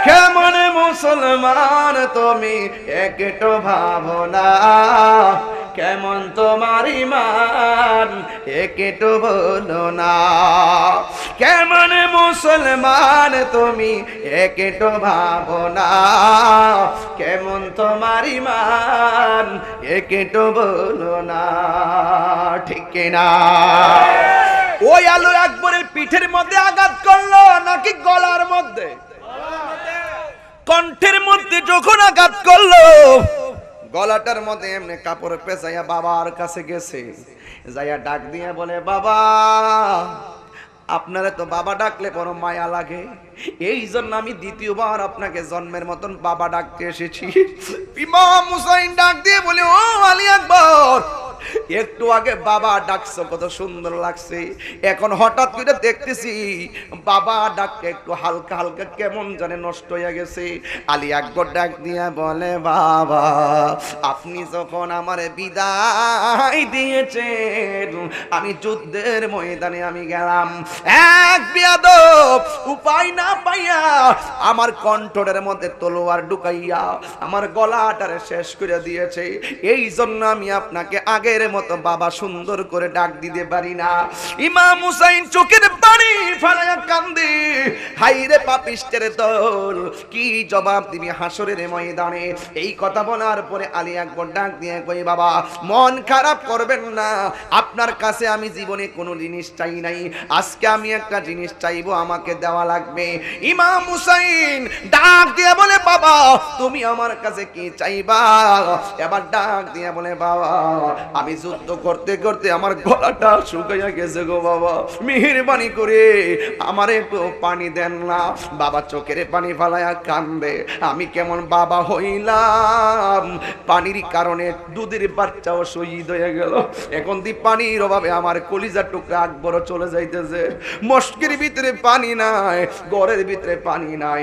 কেমন মুসলমান তুমি একটু ভাবনা, কেমন তোমার ঈমান একটু বলো না। কেমন মুসলমান তুমি একটু ভাবনা, কেমন তোমার ঈমান একটু বলো না। ঠিক না? ওই আলু আকবরের পিঠের মধ্যে আঘাত করলো নাকি গলার মধ্যে? কণ্ঠের মধ্যে যখন আঘাত করলো, গলাটার মধ্যে এমনি কাপড় পেঁচাইয়া বাবার কাছে গেছে, যাইয়া ডাক দিয়ে বলে, বাবা আপনারা তো বাবা ডাকলে বড় মায়া লাগে, এই জন্য আমি দ্বিতীয়বার আপনাকে জন্মের মতন বাবা ডাকতে এসেছি। ইমাম হুসাইন ডাক দিয়ে বলে, ও আলী আকবর, একটু আগে বাবা ডাকছো কত সুন্দর লাগছে, এখন হঠাৎ করে দেখতেছি বাবা ডাকতে একটু হালকা হালকা কেমন জানে নষ্ট হয়ে গেছে। আলী আকবর ডাক দিয়া বলে, বাবা আপনি যখন আমার বিদায় দিয়েছেন, আমি যুদ্ধের ময়দানে আমি গেলাম, এক বেয়াদব উপায় না পাইয়া আমার কণ্ঠের মধ্যে তলোয়ার ঢুকাইয়া আমার গলাটারে শেষ করে দিয়েছে। এই জন্য আমি আপনাকে আগের মতো বাবা সুন্দর করে ডাক দিতে পারি না। ইমাম হুসাইন চোখের পানি ফেলাইয়া কান্দে, হাইরে পাপিষ্টের দল, কি জবাব দিবি হাসরের ময়দানে? এই কথা বলার পরে আলী আকবর ডাক দিয়ে কই, বাবা মন খারাপ করবেন না, আপনার কাছে আমি জীবনে কোনো জিনিস চাই নাই, আজকে আমি একটা জিনিস চাইবো, আমাকে দেওয়া লাগবে। ইমাম হুসাইন ডাক দিয়ে বলে, বাবা তুমি আমার কাছে কি চাইবা? এবার ডাক দিয়ে বলে, বাবা আমি যুদ্ধ করতে করতে আমার গলাটা শুকাইয়া গেছে গো বাবা, মেহেরবানি করে আমার একটু পানি দেন না। বাবা চোখের পানি ফালাইয়া কান্দে, আমি কেমন বাবা হইলাম, পানির কারণে দুধের বাচ্চাও শহীদ হয়ে গেল, এখন দি পানির অভাবে আমার কলিজার টুকরা আকবরও চলে যাইতেছে, মস্কের ভিতরে পানি নাই, ঘরের ভিতরে পানি নাই।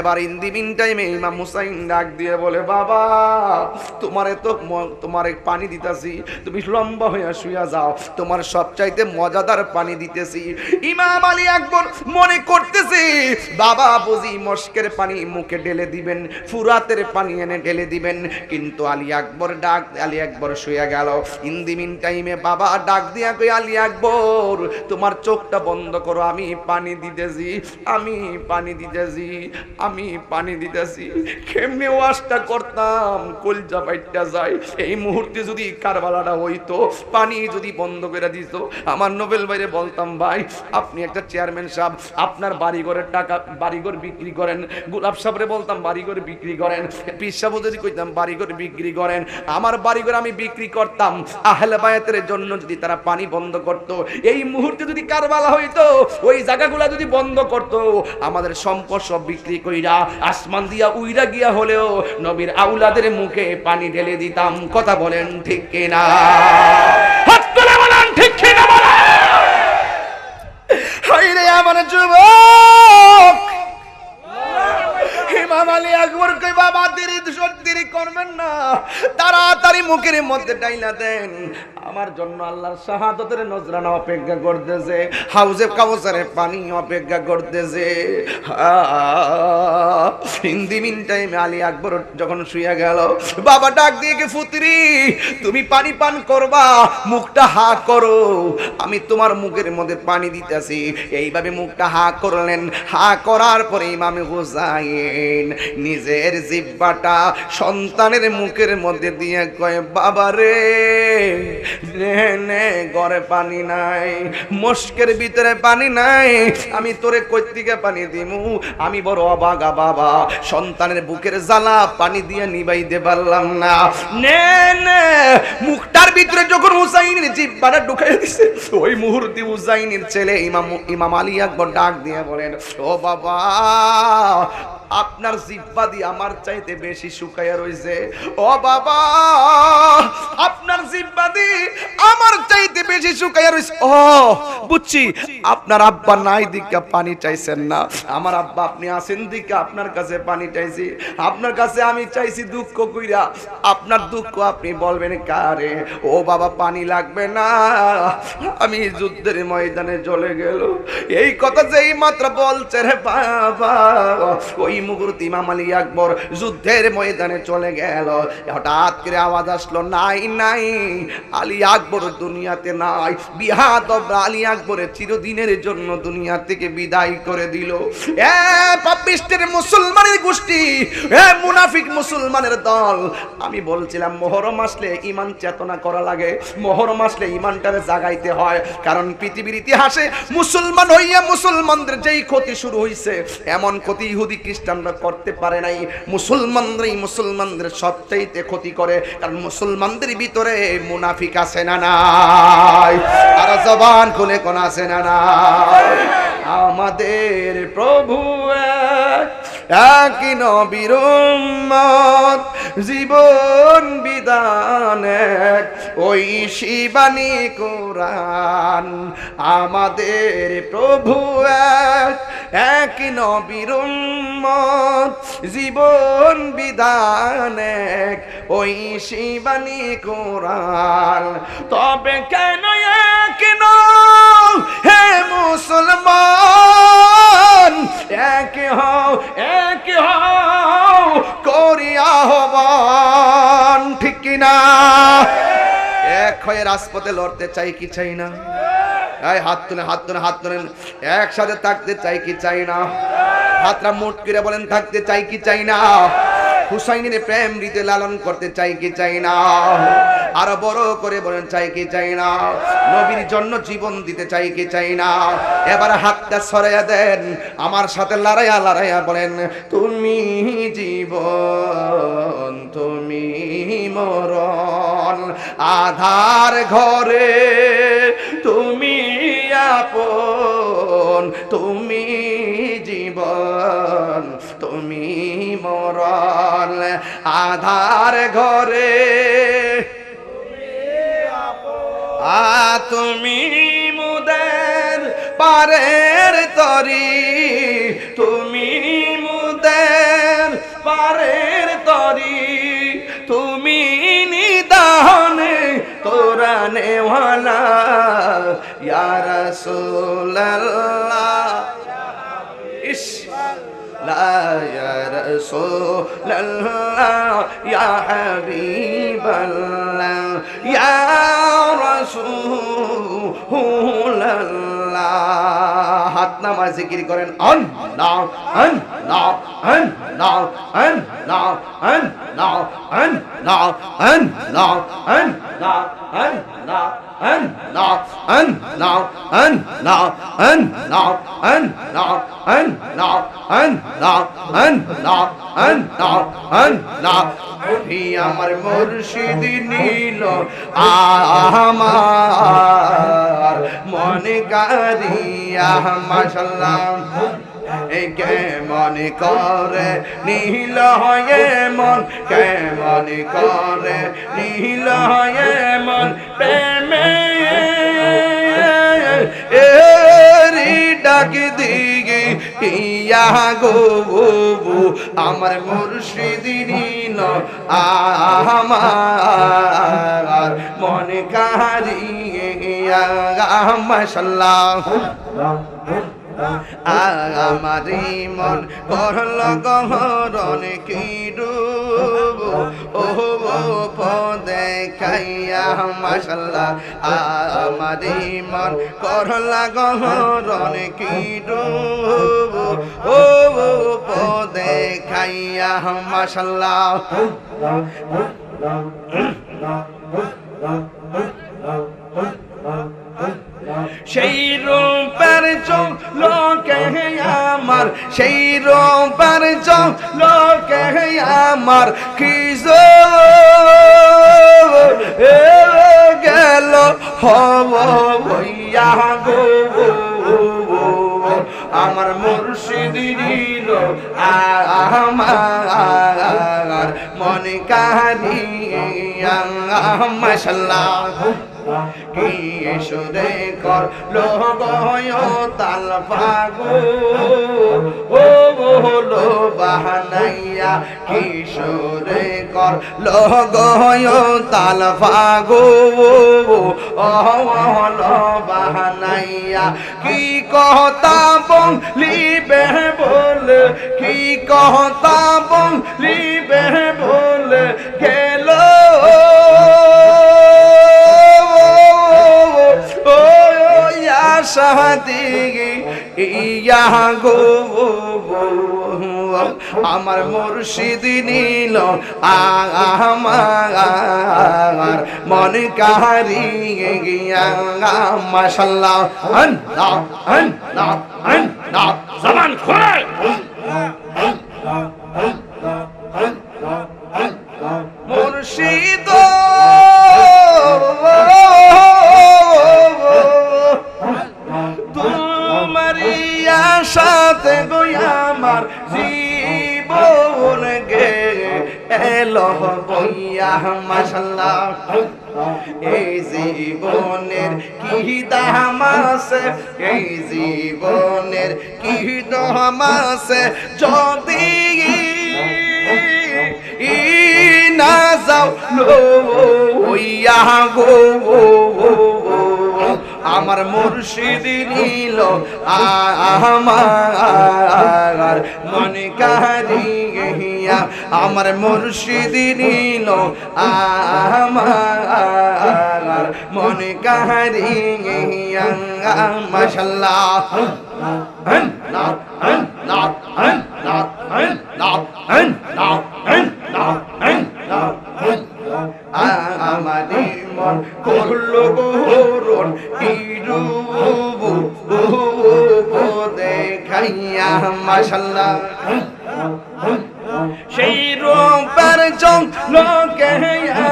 এবার ইন দি মিন টাইমে ইমাম হুসাইন ডাক দিয়ে বলে, বাবা তোমারে পানি দিতেছি, তুমি লম্বা হইয়া শুইয়া যাও, তোমার সবচাইতে মজাদার পানি দিতেছি। ইমাম আলী আকবর মনে করতেছে বাবা বুঝি মস্কের পানি মুখে ঢেলে দিবেন, ফুরাতের পানি এনে ঢেলে দিবেন, কিন্তু আলী আকবর শুয়ে গেল। ইন দি মিন টাইমে বাবা ডাক দিয়া কই, আলী আকবর তোমার চোখটা বন্ধ করো, আমি পানি দিতেছি, আমি পানি দিতেছি, আমি পানি দিতেছি। কেমনে ওয়াজটা করতাম কলজা বাইটটা যায়। এই মুহূর্তে যদি কারবালাটা হইতো, পানি যদি বন্ধ করে দিত, আমার নোবেল ভাইরে বলতাম, ভাই আপনি একটা চেয়ারম্যান সাহেব, আপনার বাড়িঘরের টাকা বাড়িঘর বিক্রি করেন, গোলাপ সাহেবরে বলতাম বাড়িঘর বিক্রি করেন, পীর সাহেব যদি কইতাম বাড়িঘর বিক্রি করেন, আমার বাড়িঘর আমি বিক্রি করতাম, আহলে বায়াতের জন্য যদি তারা পানি বন্ধ করত, এই মুহূর্তে যদি কারবালা হইতো, ওই জায়গাগুলা যদি বন্ধ করত, আমাদের সম্পদ সব বিক্রি কইরা আসমান দিয়া উইরা গিয়া হলেও নবীর আউলাদের মুখে পানি ঢেলে দিতাম। কথা বলেন ঠিক কিনা? হাত তুলে বলেন ঠিক কিনা বলেন। হায়রে আমার যুবক, ইমাম আলী আকবর কই, বাবা দেরি করবেন না, তাড়াতাড়ি মুখের মধ্যে ডাইলা দেন, আমার জন্য আল্লাহর শাহাদাতের নজরানা অপেক্ষা করতেছে, হাউজে কাউসারের পানি অপেক্ষা করতেছে। ইন দি মিন টাইমে আলী আকবর যখন শুয়ে গেল, বাবা ডাক দিয়ে কে ফুতরি তুমি পানি পান করবা, মুখটা হা করো, আমি তোমার মুখের মধ্যে পানি দিতেছি। এইভাবে মুখটা হা করলেন। হা করার পরে ইমাম হুসাইন নিজের জিহ্বাটা সন্তানের মুখের মধ্যে দিয়ে কয়, বাবা রে নে নে, ঘরে পানি নাই, মস্কের ভিতরে পানি নাই, আমি তোরে কই থেকে পানি দিমু, আমি বড় অবাগা বাবা, সন্তানের বুকের জ্বালা পানি দিয়ে নিবাইতে পারলাম না। নে নে, মুখটার ভিতরে যখন হুসাইনের জিহ্বাটা ঢুকাই দিছে, ওই মুহূর্তে হুসাইনের ছেলে ইমাম আলী আকবর ডাক দিয়ে বলেন, ও বাবা, আপনার জিহ্বা দিয়ে আমার চাইতে বেশি শুকায়া রইছে। ও বাবা, আপনার জিহ্বা দিয়ে আমার চাইতে বেশি শুকায়া রইছে। ও বুঝছি, আপনার আব্বা নাই দিকে পানি চাইছেন না, আমার আব্বা আপনি আছেন দিকে আপনার কাছে পানি চাইছি। আপনার কাছে আমি চাইছি দুঃখ কইরা, আপনার দুঃখ আপনি বলবেন কারে? ও বাবা, পানি লাগবে না, আমি যুদ্ধের ময়দানে চলে গেল। এই কথা যেই মাত্র বলছে রে বাবা, ওই মুহূর্তে ইমাম আলী আকবর যুদ্ধের ময়দানে চলে গেল। হঠাৎ করে আওয়াজ আসলো, নাই নাই, আলী আকবর দুনিয়াতে নাই। বিহাদব আলী আকবরের চিরদিনের জন্য দুনিয়া থেকে বিদায় করে দিল। এ পাপিষ্টের মুসলমানের গোষ্ঠী, এ মুনাফিক মুসলমানের দল, আমি বলছিলাম মুহররম আসলে ঈমান চেতনা করা লাগে, মুহররম আসলে ঈমানটারে জাগাইতে হয়। কারণ পৃথিবীর ইতিহাসে মুসলমান হইয়া মুসলমানদের যেই ক্ষতি শুরু হইছে, এমন ক্ষতি ইহুদি খ্রিস্টানরা করতে পারে নাই। মুসলমানরাই মুসলমানদের সবচাইতে ক্ষতি করে, কারণ মুসলমানদের ভিতরে মুনাফিক আছে না নাই? আর জবান খুলে কোন আছে না নাই? আমাদের প্রভু একই নবীর উম্মত, জীবন বিধান এক, ওই শিবানী কোরআন। আমাদের প্রভু একই নবীর উম্মত, জীবন বিধান এক, ওই শিবানী কোরআন। তবে কেন এক নও হে মুসলমান, এক হও করিয়া আহ্বান, ঠিক কিনা? এক হয়ে রাজপথে লড়তে চাই কি চাই না? এই হাত তুলে হাত তুলে হাত তুলেন, একসাথে থাকতে চাই কি চাই না? হাতরা মুঠ করে বলেন, থাকতে চাই কি চাই না? হুসাইনের প্রেম রীতি লালন করতে চাই কি চাই না? আরো বড় করে বলেন, চাই কি চাই না? নবীর জন্য জীবন দিতে চাই কি চাই না? এবার হাতটা সরাইয়া দেন, আমার সাথে লড়াইয়া লড়াইয়া বলেন, তুমি জীবন তুমি মরণ, আধার ঘরে তুমি আপন, তুমি জীবন তুমি মরণ, আধার ঘরে তুমি মুদের পারের তরি, তুমি মুদের পারের তরি, তুমি নিদানে তোরা নেওয়ালা ইয়া রাসূলুল্লাহ। ইস লা ইয়া রাসূলুল্লাহ ইয়া হাবিবাল্লাহ ইয়া রাসূলুল্লাহ। হাত নামা জিকির করেন, আল্লাহ আল্লাহ আল্লাহ আল্লাহ আল্লাহ আল্লাহ আল্লাহ আল্লাহ আল্লাহ আল্লাহ আল্লাহ আল্লাহ আল্লাহ আল্লাহ আল্লাহ আল্লাহ আল্লাহ আল্লাহ আল্লাহ। আমার মুর্শিদ নীল আমার মনে কারিয়া, মাশাআল্লাহ কেমন করে নীল হয়ে মন, কেমন করে নীল হয়ে মন, প্রেমে এরি ডাক দিগি ইয়া গো আমার মুর্শিদ নিল আমার মন কারিয়া মাশাআল্লাহ আমারি মন করল গহরণ কি ডুব ও পদে খাইয়া মাশাআল্লাহ আমারি মন করল গহরণ কি ডুব ও পদে খাইয়া মাশাআল্লাহ সেই রূপের চোখ লোকে আমার সেই রূপের চোখ লোকে আমার কি গেল হব ভইয়া গো আমার মুর্শিদ দিল আমার মন কারিয়া মাশাআল্লাহ কি সুরে কর লোগয় তাল ফাগো ও বলো বাহানাইয়া কি সুরে কর লোগয় তাল ফাগো ও বলো বাহানাইয়া কি কথা বলিবে বলে কি কথা বলিবে বলে গেল সাথী ইয়া গো আমার মুর্শিদ নিল আমার মন কারিয়া মাশাআল্লাহ আল্লাহ আল্লাহ আল্লাহ জবান খোলে মুর্শিদ সাথে গো আমার জীবন গে এলো বইয়া মাশাআল্লাহ এই জীবনের কি দাম আছে এই জীবনের কি দাম আছে যদি না যাও লইয়া গো আমার মুর্শিদ নিল আমার মন কারিয়া আমার মুর্শিদ নিল আমার মন কারিয়া মাশাআল্লাহ আমাদের মন করল গহরণ দেখাইয়া মাশাআল্লাহ সেই রূপের চোখ লোকে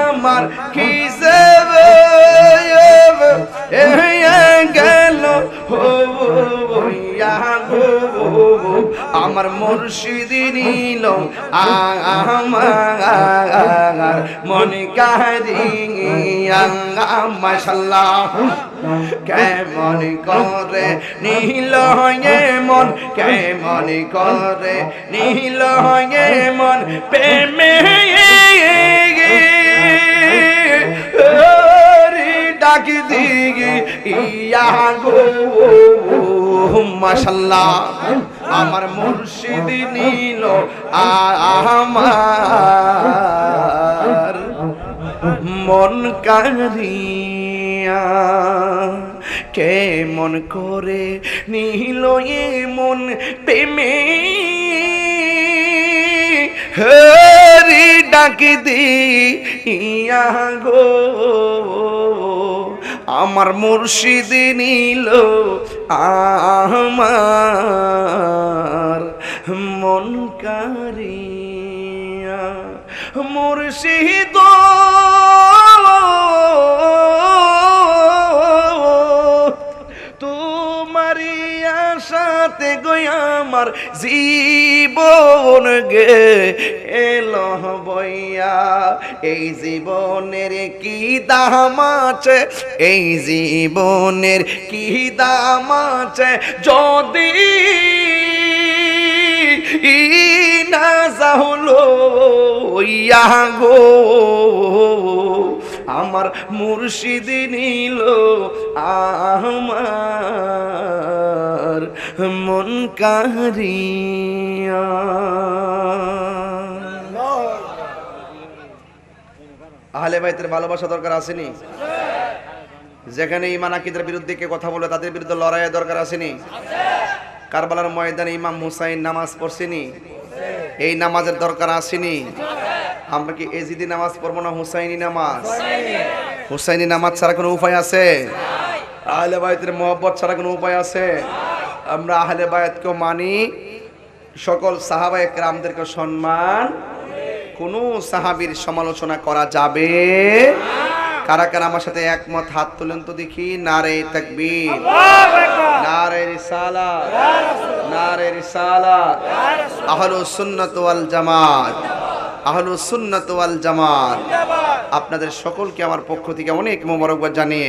আমার কি গেল আমার মুর্শিদ নিল আমার মন কারিয়া মাশাআল্লাহ কেমন করে নীল মন কেমন করে নীল মন প্রেমে ডাক দিগি ইয়া গো মাশাআল্লাহ আমার মুর্শিদ নিল আমার মন কারিয়া কেমন করে নিল এ মন প্রেমে হরি ডাক দিয়া গো আমার মুর্শিদ নিল আমার মন কারিয়া মুর্শিদ তোমারি আশাতে গো আমার জীবন গে এলো বইয়া এই জীবনের কি দাম আছে এই জীবনের কি দাম আছে যদি হলো ইয়া গো আমার মুর্শিদ নিল আমার মন কারিয়া। আহলে বাইতের ভালোবাসা দরকার আসেনি? যেখানে ইমান আকীদার বিরুদ্ধে কে কথা বলে তাদের বিরুদ্ধে লড়াইয়ের দরকার আসেনি? কারবালার ময়দানে ইমাম হুসাইন নামাজ পড়ছেনি, এই নামাজের দরকার আসেনি? আমরা কি এজিদি নামাজ পড়বো না হুসাইনি নামাজ? হুসাইনি নামাজ ছাড়া কোনো উপায় আছে? আহলে বাইতের মহব্বত ছাড়া কোনো উপায় আছে? আমরা আহলে বাইতকেও মানি, সকল সাহাবায়ে কেরামদেরকে সম্মান, কোন সাহাবীর সমালোচনা করা যাবে? কারা কারা আমার সাথে একমত হাত তুলেন তো দেখি। নারে তাকবীর, নারে রিসালাত, নারে রিসালাত। আহলুস সুন্নাত ওয়াল জামাত, আহলুস সুন্নাত ওয়াল জামাত। আপনাদের সকলকে আমার পক্ষ থেকে অনেক মোবারকবাদ জানিয়ে